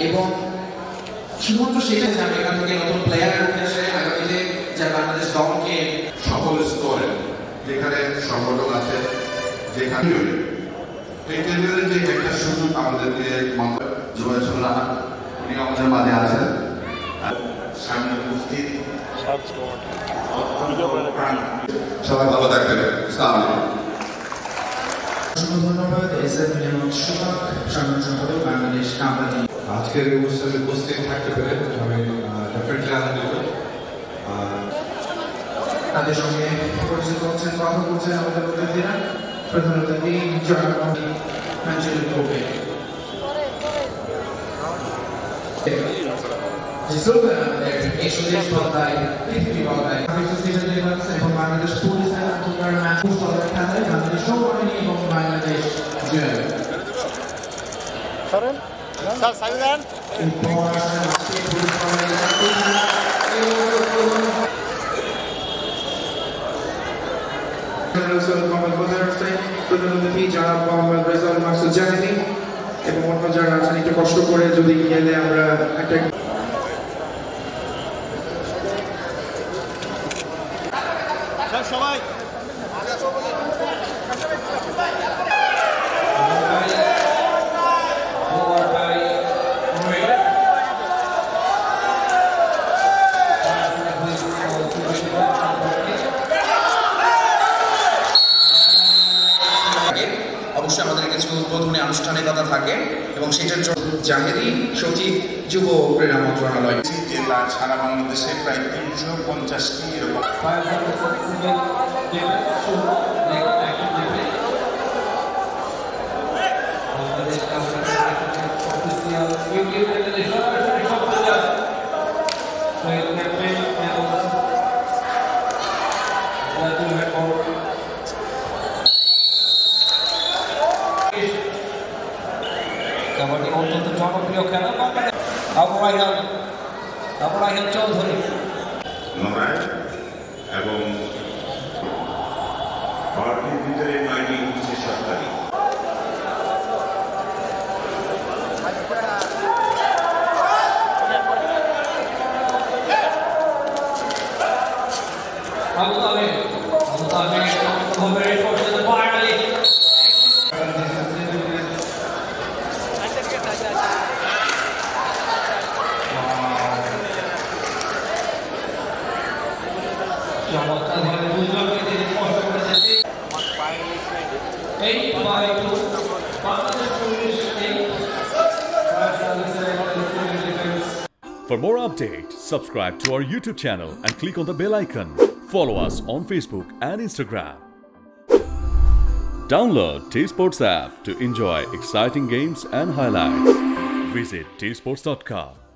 এবং শুধুমাত্র সেটাই যে আমি এখান থেকে নতুন প্লেয়ার উঠে আসে আগামীতে যা বাংলাদেশ দলকে সকল স্তরে যেখানে সংগঠন আছে যেখানে এই টেলিভিশনের যে একটা সুযোগ আমাদেরকে জুবাইর রানা উনি আমাদের মাঝে আছেন সামনে উপস্থিত সবাই ভালো থাকবেন। আসসালামু আলাইকুম। ধন্যবাদ সাধারণ সম্পাদক বাংলাদেশ কাবাডি। আজকের এই অনুষ্ঠানে উপস্থিত থাকতে পেরে আমি ডেফিনেটলি আনন্দিত। তাদের সঙ্গে পরিচিত হচ্ছেন, কথা বলছেন আমাদের অতিথিরা, প্রধানত এই জনগণী আঞ্চলিক গ্রুপে এই সুদেশ পর্দায় পৃথিবী পর্দায় এবং বাংলাদেশ পুলিশ খেলায় বাংলাদেশ সৌবাহিনী এবং বাংলাদেশ জয় এবং অন্য যারা আছেন একটু কষ্ট করে যদি গেলে আমরা একটা সবাই অবশ্যই আমাদের কিছু উদ্বোধনী আনুষ্ঠানিকতা থাকে এবং সেটার জন্য জাহেরি সচিব যুব ক্রীড়া মন্ত্রণালয় জেলা সারা বাংলাদেশে প্রায় 350টি এরকম কাবাডি অত্যন্ত জনপ্রিয় খেলা আবু রায়হান চৌধুরী লড়াই এবং ভারতের ভিতরে 9টি হচ্ছে সরকারি Abu Tamim finally For more updates, subscribe to our YouTube channel and click on the bell icon. Follow us on Facebook and Instagram. Download T-Sports app to enjoy exciting games and highlights. Visit tsports.com.